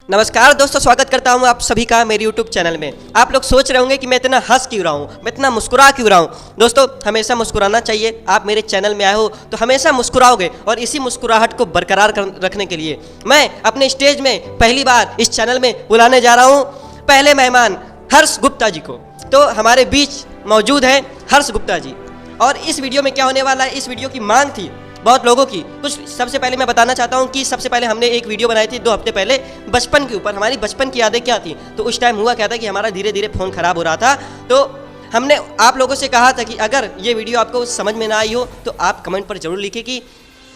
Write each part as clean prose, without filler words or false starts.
नमस्कार दोस्तों, स्वागत करता हूं आप सभी का मेरे YouTube चैनल में। आप लोग सोच रहे होंगे कि मैं इतना हंस क्यों रहा हूं, मैं इतना मुस्कुरा क्यों रहा हूं। दोस्तों, हमेशा मुस्कुराना चाहिए। आप मेरे चैनल में आए हो तो हमेशा मुस्कुराओगे, और इसी मुस्कुराहट को बरकरार रखने के लिए मैं अपने स्टेज में पहली बार इस चैनल में बुलाने जा रहा हूँ पहले मेहमान हर्ष गुप्ता जी को। तो हमारे बीच मौजूद हैं हर्ष गुप्ता जी, और इस वीडियो में क्या होने वाला है, इस वीडियो की मांग थी बहुत लोगों की। कुछ सबसे पहले मैं बताना चाहता हूं कि सबसे पहले हमने एक वीडियो बनाई थी 2 हफ्ते पहले बचपन के ऊपर। हमारी बचपन की यादें क्या थी। तो उस टाइम हुआ क्या था कि हमारा धीरे धीरे फ़ोन ख़राब हो रहा था। तो हमने आप लोगों से कहा था कि अगर ये वीडियो आपको समझ में ना आई हो तो आप कमेंट पर जरूर लिखें कि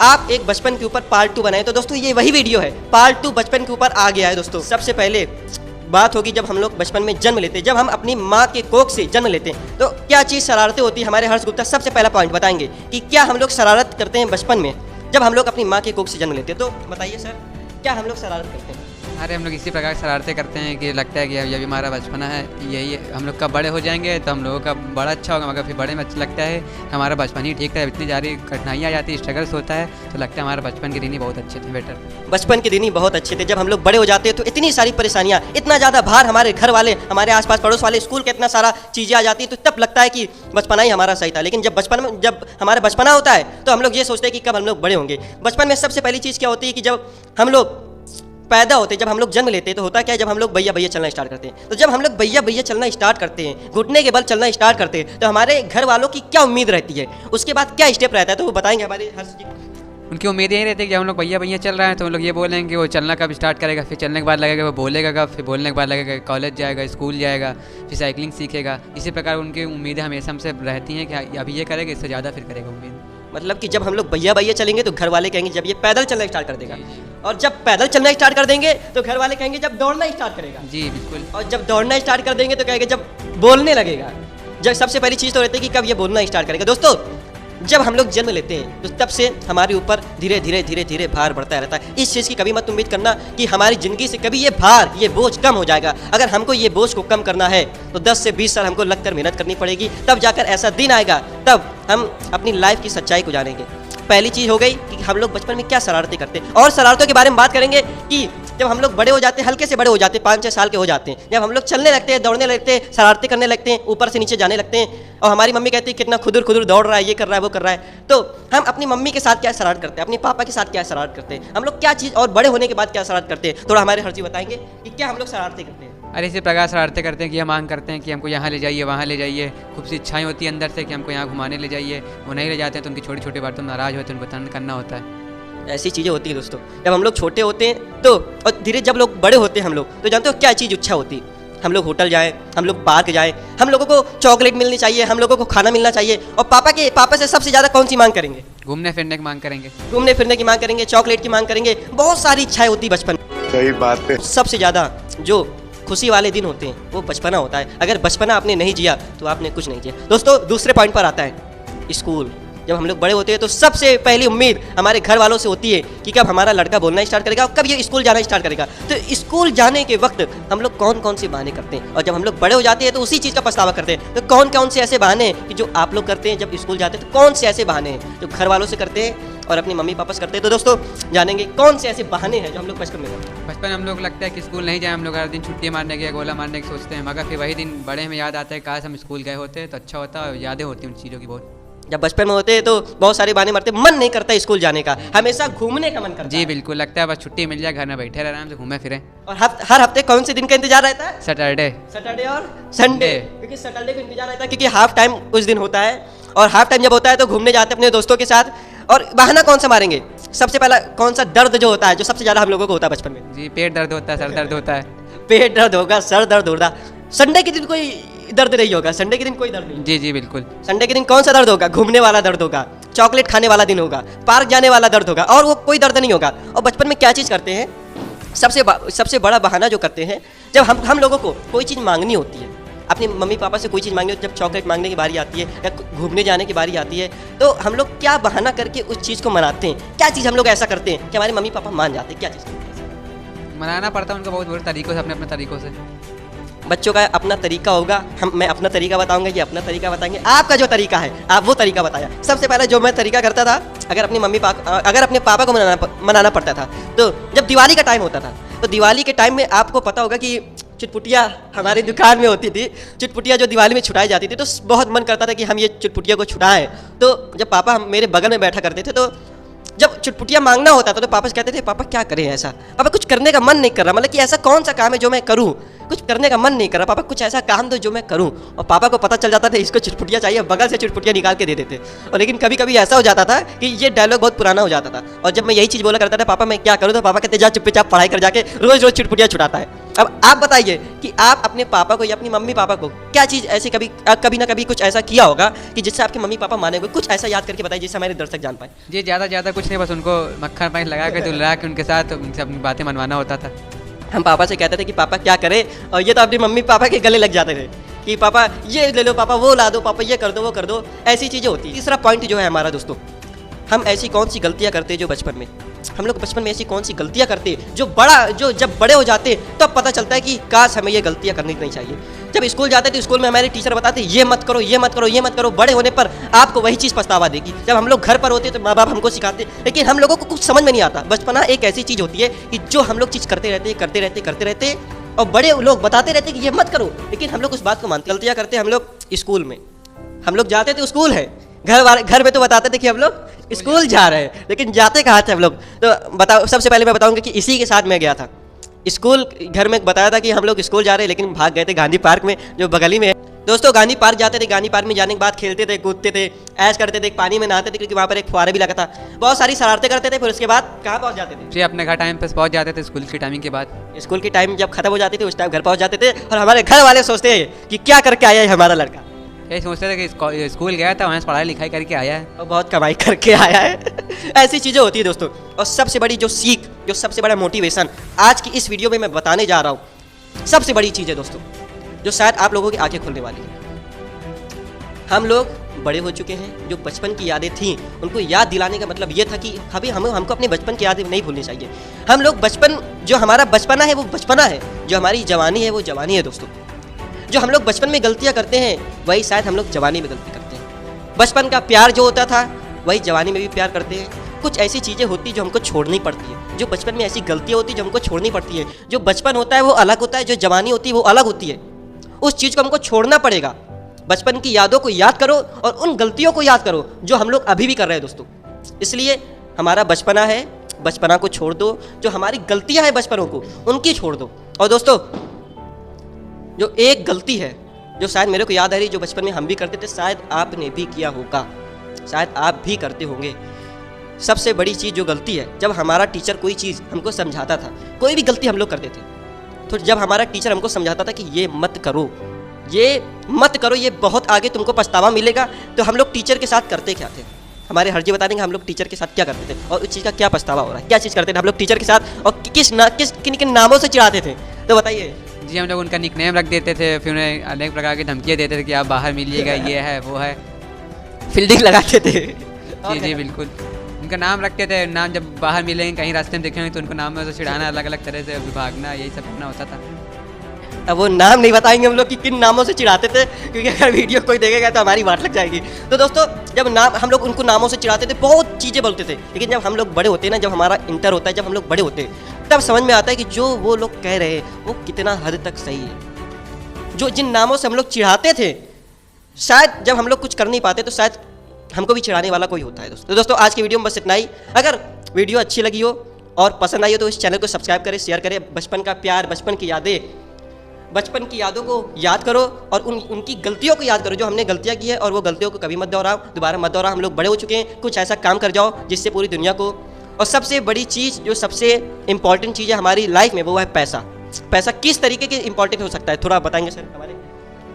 आप एक बचपन के ऊपर पार्ट 2 बनाए। तो दोस्तों, ये वही वीडियो है, पार्ट 2 बचपन के ऊपर आ गया है। दोस्तों, सबसे पहले बात होगी जब हम लोग बचपन में जन्म लेते हैं, जब हम अपनी माँ के कोख से जन्म लेते हैं तो क्या चीज़ शरारतें होती है। हमारे हर्ष गुप्ता सबसे पहला पॉइंट बताएंगे कि क्या हम लोग शरारत करते हैं बचपन में जब हम लोग अपनी माँ के कोख से जन्म लेते हैं। तो बताइए सर, क्या हम लोग शरारत करते हैं। अरे हम लोग इसी प्रकार शरारतें करते हैं कि लगता है कि अब ये हमारा बचपना है, यही हम लोग कब बड़े हो जाएंगे तो हम लोगों का बड़ा अच्छा होगा, मगर फिर बड़े में अच्छा लगता है हमारा बचपन ही ठीक था। इतनी सारी कठिनाइयाँ आ जाती है, स्ट्रगल्स होता है, तो लगता है हमारा बचपन के दिन ही बहुत अच्छे थे, बेटर। बचपन के दिन ही बहुत अच्छे थे। जब हम लोग बड़े हो जाते हैं तो इतनी सारी परेशानियाँ, इतना ज़्यादा भार, हमारे घर वाले, हमारे आसपास पड़ोस वाले, स्कूल के इतना सारा चीज़ें आ जाती है, तो तब लगता है कि बचपना ही हमारा सही था। लेकिन जब हमारा बचपना होता है तो हम लोग ये सोचते हैं कि कब हम लोग बड़े होंगे। बचपन में सबसे पहली चीज़ क्या होती है कि जब हम लोग पैदा होते हैं, जब हम लोग जन्म लेते हैं, तो होता क्या है, जब हम लोग भैया भैया चलना स्टार्ट करते हैं। तो जब हम लोग भैया भैया चलना स्टार्ट करते हैं, घुटने के बल चलना स्टार्ट करते हैं, तो हमारे घर वालों की क्या उम्मीद रहती है, उसके बाद क्या स्टेप रहता है, तो वो बताएंगे हमारे हर्ष जी। उनकी उम्मीद यही रहती है कि हम लोग भैया भैया चल रहे हैं तो हम लोग ये बोलेंगे वो चलना कब स्टार्ट करेगा, फिर चलने के बाद लगेगा वो बोलेगा कब, फिर बोलने के बाद लगेगा कॉलेज जाएगा, स्कूल जाएगा, फिर साइकिलिंग सीखेगा। इसी प्रकार उनकी उम्मीदें हमेशा हमसे रहती हैं कि अभी ये करेगा, इससे ज़्यादा फिर करेगा उम्मीद। मतलब कि जब हम लोग भैया भैया चलेंगे तो घर वाले कहेंगे जब ये पैदल चलना स्टार्ट कर देगा, और जब पैदल चलना स्टार्ट कर देंगे तो घर वाले कहेंगे जब दौड़ना स्टार्ट करेगा। जी बिल्कुल। और जब दौड़ना स्टार्ट कर देंगे तो कहेंगे जब बोलने लगेगा। जब सबसे पहली चीज़ तो रहती है कि कब ये बोलना स्टार्ट करेगा। दोस्तों, जब हम लोग जन्म लेते हैं तो तब से हमारे ऊपर धीरे धीरे भार बढ़ता रहता है। इस चीज़ की कभी मत उम्मीद करना कि हमारी ज़िंदगी से कभी ये भार, ये बोझ कम हो जाएगा। अगर हमको ये बोझ को कम करना है तो 10 से 20 साल हमको लगकर मेहनत करनी पड़ेगी, तब जाकर ऐसा दिन आएगा, तब हम अपनी लाइफ की सच्चाई को जानेंगे। पहली चीज़ हो गई कि हम लोग बचपन में क्या शरारतें करते हैं, और शरारतों के बारे में बात करेंगे कि जब हम लोग बड़े हो जाते हैं, हल्के से बड़े हो जाते हैं, 5-6 साल के हो जाते हैं, जब हम लोग चलने लगते हैं, दौड़ने लगते हैं, शरारतें करने लगते हैं, ऊपर से नीचे जाने लगते हैं, और हमारी मम्मी कहती है कितना खुदुर खुदुर दौड़ रहा है, ये कर रहा है, वो कर रहा है। तो हम अपनी मम्मी के साथ क्या शरारत करते हैं, अपने पापा के साथ क्या शरारत करते हैं, हम लोग क्या चीज़, और बड़े होने के बाद क्या शरारत करते हैं, थोड़ा हमारे हर्षी बताएंगे कि क्या हम लोग शरारतें करते हैं। अरे इसी प्रकार शरारतें करते हैं कि ये मांग करते हैं कि हमको यहाँ ले जाइए, वहाँ ले जाइए। खूब सी इच्छाएं होती है अंदर से कि हमको यहाँ घुमाने ले जाइए, वो नहीं ले जाते हैं तो उनकी छोटी छोटी बातों में नाराज़ होते हैं, उनको तंग करना होता है। ऐसी चीज़ें होती है दोस्तों। जब हम लोग छोटे होते हैं तो, और धीरे जब लोग बड़े होते हैं हम लोग, तो जानते हो क्या चीज़ इच्छा होती है। हम लोग होटल जाएं, हम लोग पार्क जाएं, हम लोगों को चॉकलेट मिलनी चाहिए, हम लोगों को खाना मिलना चाहिए, और पापा से सबसे ज़्यादा कौन सी मांग करेंगे? घूमने फिरने की मांग करेंगे, घूमने फिरने की मांग करेंगे, चॉकलेट की मांग करेंगे, बहुत सारी इच्छाएं होती है बचपन। सही बात है। सबसे ज़्यादा जो खुशी वाले दिन होते हैं वो बचपना होता है। अगर बचपना आपने नहीं जिया तो आपने कुछ नहीं जिया। दोस्तों, दूसरे पॉइंट पर आता है स्कूल। जब हम लोग बड़े होते हैं तो सबसे पहली उम्मीद हमारे घर वालों से होती है कि कब हमारा लड़का बोलना स्टार्ट करेगा और कब ये स्कूल जाना स्टार्ट करेगा। तो स्कूल जाने के वक्त हम लोग कौन कौन से बहाने करते हैं, और जब हम लोग बड़े हो जाते हैं तो उसी चीज़ का पछतावा करते हैं। तो कौन कौन से ऐसे बहाने कि जो आप लोग करते हैं जब स्कूल जाते हैं, तो कौन से ऐसे बहाने हैं जो घर वालों से करते हैं और अपनी मम्मी पापा से करते हैं। तो दोस्तों, जानेंगे कौन से ऐसे बहाने हैं जो हम लोग बचपन में करते हैं। बचपन हम लोग लगता है कि स्कूल नहीं जाए, हम लोग हर दिन छुट्टी मारने के, गोला मारने की सोचते हैं, मगर फिर वही दिन बड़े में याद आता है काश हम स्कूल गए होते तो अच्छा होता, और यादें होती उन चीज़ों की बहुत। जब बचपन में होते हैं तो बहुत सारे बहाने मारते हैं, मन नहीं करता स्कूल जाने का, हमेशा घूमने का मन करता है। जी बिल्कुल, लगता है बस छुट्टी मिल जाए, घर में बैठे रहे, आराम से घूमे फिरें। और हर हफ्ते कौन से दिन का इंतजार रहता है? सैटरडे और संडे, क्योंकि सैटरडे को इंतजार रहता है क्योंकि हाफ टाइम उस दिन होता है, और हाफ टाइम जब होता है तो घूमने जाते हैं अपने दोस्तों के साथ। और बहाना कौन सा मारेंगे? सबसे पहला कौन सा दर्द जो होता है, जो सबसे ज़्यादा हम लोगों को होता है बचपन में? जी, पेट दर्द होता है, सर दर्द होता है। पेट दर्द होगा, सर दर्द होगा। संडे के दिन कोई दर्द नहीं होगा, संडे के दिन कोई दर्द नहीं। जी जी बिल्कुल। संडे के दिन कौन सा दर्द होगा? घूमने वाला दर्द होगा, चॉकलेट खाने वाला दिन होगा, पार्क जाने वाला दर्द होगा, और वो कोई दर्द नहीं होगा। और बचपन में क्या चीज़ करते हैं, सबसे बड़ा बहाना जो करते हैं, जब हम लोगों को कोई चीज़ मांगनी होती है, अपनी मम्मी पापा से कोई चीज़ मांगनी होती है, जब चॉकलेट मांगने की बारी आती है या घूमने जाने की बारी आती है, तो हम लोग क्या बहाना करके उस चीज़ को मनाते हैं? क्या चीज़ हम लोग ऐसा करते हैं कि हमारे मम्मी पापा मान जाते हैं? क्या चीज़ मनाना पड़ता है उनको बहुत बुरे तरीक़ों से, अपने अपने तरीक़ों से। बच्चों का अपना तरीका होगा, मैं अपना तरीका बताऊंगा, ये अपना तरीका बताएंगे। आपका जो तरीका है आप वो तरीका बताया। सबसे पहले जो मैं तरीका करता था, अगर अपने पापा को मनाना पड़ता था, तो जब दिवाली का टाइम होता था तो दिवाली के टाइम में आपको पता होगा कि चुटपुटिया हमारी दुकान में होती थी। चुटपुटिया जो दिवाली में छुटाई जाती थी, तो बहुत मन करता था कि हम ये चुटपुटिया को छुटाएं। तो जब पापा मेरे बगल में बैठा करते थे, तो जब चुटपुटिया मांगना होता था तो पापा से कहते थे, पापा क्या करें ऐसा, पापा कुछ करने का मन नहीं कर रहा, मतलब कि ऐसा कौन सा काम है जो मैं करूं, कुछ करने का मन नहीं कर रहा, पापा कुछ ऐसा काम दो जो मैं करूं। और पापा को पता चल जाता था इसको चुटपुटिया चाहिए, बगल से चुटपुटिया निकाल के दे देते। और लेकिन कभी कभी ऐसा हो जाता था कि ये डायलॉग बहुत पुराना हो जाता था, और जब मैं यही चीज़ बोला करता था, पापा मैं क्या करूँ, तो पापा कहते जा चुपचाप पढ़ाई कर जाके रोज रोज चुटपुटिया छुटाता है। अब आप बताइए कि आप अपने पापा को या अपनी मम्मी पापा को क्या चीज़ ऐसी कभी ना कभी कुछ ऐसा किया होगा कि जिससे आपके मम्मी पापा माने हुए, कुछ ऐसा याद करके बताइए जिससे हमारे दर्शक जान पाए। जी ज़्यादा कुछ नहीं, बस उनको मक्खन पानी लगा के दुला के उनके साथ उनसे अपनी बातें मनवाना होता था। हम पापा से कहते थे कि पापा क्या करें, और ये तो अपनी मम्मी पापा के गले लग जाते थे कि पापा ये ले लो, पापा वो ला दो, पापा ये कर दो वो कर दो, ऐसी चीज़ें होती। तीसरा पॉइंट जो है हमारा दोस्तों, हम ऐसी कौन सी गलतियाँ करते हैं जो बचपन में, हम लोग बचपन में ऐसी कौन सी गलतियाँ करते जो जब बड़े हो जाते तब तो पता चलता है कि काश हमें ये गलतियाँ करनी नहीं चाहिए। जब स्कूल जाते तो स्कूल में हमारे टीचर बताते ये मत करो, ये मत करो, ये मत करो, बड़े होने पर आपको वही चीज़ पछतावा देगी। जब हम लोग घर पर होते तो माँ बाप हमको सिखाते, लेकिन हम लोगों को कुछ समझ में नहीं आता। बचपना एक ऐसी चीज़ होती है कि जो हम लोग चीज़ करते रहते और बड़े लोग बताते रहते कि ये मत करो, लेकिन हम लोग उस बात को मानते। गलतियाँ करते हम लोग स्कूल में, हम लोग जाते थे स्कूल है, घर में तो बताते थे कि हम लोग स्कूल जा रहे हैं, लेकिन जाते कहाँ थे हम लोग। तो बताओ, सबसे पहले मैं बताऊंगा कि इसी के साथ मैं गया था स्कूल। घर में बताया था कि हम लोग स्कूल जा रहे हैं, लेकिन भाग गए थे गांधी पार्क में जो बगली में है। दोस्तों गांधी पार्क जाते थे, गांधी पार्क में जाने के बाद खेलते थे, कूदते थे, ऐश करते थे, पानी में नहाते थे क्योंकि वहाँ पर एक फुहारा भी लगा था, बहुत सारी शरारतें करते थे। फिर उसके बाद कहाँ पहुँच जाते थे? जी अपने घर टाइम पे पहुँच जाते थे स्कूल की टाइमिंग के बाद। स्कूल की टाइम जब खत्म हो जाती थी उस टाइम घर पहुँच जाते थे, और हमारे घर वाले सोचते हैं कि क्या करके आया है हमारा लड़का। यही सोचते थे कि स्कूल गया था, वहाँ से पढ़ाई लिखाई करके आया है और बहुत कमाई करके आया है। ऐसी चीज़ें होती है दोस्तों। और सबसे बड़ी जो सीख, जो सबसे बड़ा मोटिवेशन आज की इस वीडियो में मैं बताने जा रहा हूँ, सबसे बड़ी चीज़ है दोस्तों, जो शायद आप लोगों की आंखें खोलने वाली है। हम लोग बड़े हो चुके हैं, जो बचपन की यादें थीं उनको याद दिलाने का मतलब ये था कि अभी हमको अपने बचपन की यादें नहीं भूलनी चाहिए। हम लोग बचपन, जो हमारा बचपना है वो बचपना है, जो हमारी जवानी है वो जवानी है दोस्तों। जो हम लोग बचपन में गलतियां करते हैं वही शायद हम लोग जवानी में गलती करते हैं। बचपन का प्यार जो होता था वही जवानी में भी प्यार करते हैं। कुछ ऐसी चीज़ें होती जो हमको छोड़नी पड़ती है, जो बचपन में ऐसी गलतियाँ होती जो हमको छोड़नी पड़ती है। जो बचपन होता है वो अलग होता है, जो जवानी होती है वो अलग होती है। उस चीज़ को हमको छोड़ना पड़ेगा। बचपन की यादों को याद करो और उन गलतियों को याद करो जो हम लोग अभी भी कर रहे हैं दोस्तों। इसलिए हमारा बचपना है, बचपना को छोड़ दो, जो हमारी गलतियाँ हैं बचपनों को उनकी छोड़ दो। और दोस्तों जो एक गलती है जो शायद मेरे को याद आ रही, जो बचपन में हम भी करते थे, शायद आपने भी किया होगा, शायद आप भी करते होंगे। सबसे बड़ी चीज़ जो गलती है, जब हमारा टीचर कोई चीज़ हमको समझाता था, कोई भी गलती हम लोग करते थे, तो जब हमारा टीचर हमको समझाता था कि ये मत करो, ये मत करो, ये बहुत आगे तुमको पछतावा मिलेगा, तो हम लोग टीचर के साथ करते क्या थे? हमारे हर जी बता देंगे हम लोग टीचर के साथ क्या करते थे और उस चीज़ का क्या पछतावा हो रहा है, क्या चीज़ करते थे हम लोग टीचर के साथ, और किन किन नामों से चिढ़ाते थे, तो बताइए। जी हम लोग उनका निकनेम रख देते थे, फिर उन्हें अनेक प्रकार की धमकियाँ देते थे कि आप बाहर मिलिएगा, ये है वो है, फील्डिंग लगाते थे। जी बिल्कुल, उनका नाम रखते थे। नाम जब बाहर मिलेंगे, कहीं रास्ते में देखेंगे तो उनको नाम में से चिढ़ाना, अलग अलग तरह से भागना, यही सब करना होता था। अब वो नाम नहीं बताएंगे हम लोग कि किन नामों से चिढ़ाते थे, क्योंकि अगर वीडियो कोई देखेगा तो हमारी बात लग जाएगी। तो दोस्तों जब नाम हम लोग उनको नामों से चिढ़ाते थे, बहुत चीज़ें बोलते थे, लेकिन जब हम लोग बड़े होते हैं ना, जब हमारा इंटर होता है, जब हम लोग बड़े होते हैं, तब समझ में आता है कि जो वो लोग कह रहे हैं वो कितना हद तक सही है। जो जिन नामों से हम लोग चिढ़ाते थे, शायद जब हम लोग कुछ कर नहीं पाते तो शायद हमको भी चिढ़ाने वाला कोई होता है दोस्तों। तो दोस्तों आज की वीडियो में बस इतना ही। अगर वीडियो अच्छी लगी हो और पसंद आई हो तो इस चैनल को सब्सक्राइब करें, शेयर करें। बचपन का प्यार, बचपन की यादें, बचपन की यादों को याद करो और उनकी गलतियों को याद करो, जो हमने गलतियां की है, और वो गलतियों को कभी मत दोहराओ, दोबारा मत दोहराओ। हम लोग बड़े हो चुके हैं, कुछ ऐसा काम कर जाओ जिससे पूरी दुनिया को। और सबसे बड़ी चीज़, जो सबसे इंपॉर्टेंट चीज़ है हमारी लाइफ में, वो है पैसा। पैसा किस तरीके के इंपॉर्टेंट हो सकता है, थोड़ा बताएंगे सर हमारे?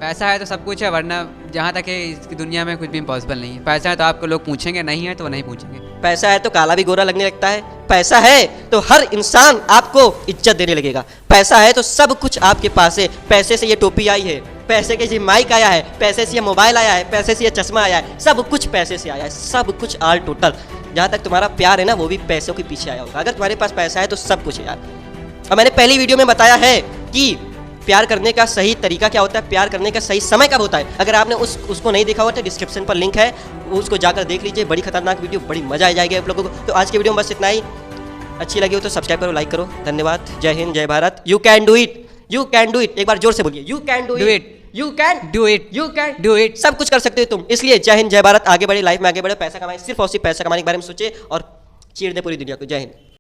पैसा है तो सब कुछ है, वरना जहाँ तक है इसकी दुनिया में कुछ भी इम्पॉसिबल नहीं है। पैसा है तो आपको लोग पूछेंगे, नहीं है तो वो नहीं पूछेंगे। पैसा है तो काला भी गोरा लगने लगता है, पैसा है तो हर इंसान आपको इज्जत देने लगेगा, पैसा है तो सब कुछ आपके पास है। पैसे से ये टोपी आई है, पैसे के ये माइक आया है, पैसे से ये मोबाइल आया है, पैसे से ये चश्मा आया है, सब कुछ पैसे से आया है, सब कुछ ऑल टोटल। जहाँ तक तुम्हारा प्यार है ना, वो भी पैसों के पीछे आया होगा। अगर तुम्हारे पास पैसा है तो सब कुछ है यार। और मैंने पहली वीडियो में बताया है कि प्यार करने का सही तरीका क्या होता है, प्यार करने का सही समय कब होता है। अगर आपने उसको नहीं देखा हुआ तो डिस्क्रिप्शन पर लिंक है, उसको जाकर देख लीजिए। बड़ी खतरनाक वीडियो, बड़ी मजा आ जाएगी आप लोगों को। तो आज की वीडियो में बस इतना ही। अच्छी लगी हो तो सब्सक्राइब करो, लाइक करो। धन्यवाद। जय हिंद, जय Bharat. You can do it, you can do it. एक बार जोर से बोलिए, you can do Do it, it. You can Do it. You can Do it. सब कुछ कर सकते हो तुम। इसलिए जय हिंद, जय भारत। आगे बढ़े, लाइफ में आगे बढ़े, पैसा कमाए, सिर्फ और सिर्फ पैसा कमाने के बारे में सोचे और चीर दे पूरी दुनिया को। जय हिंद।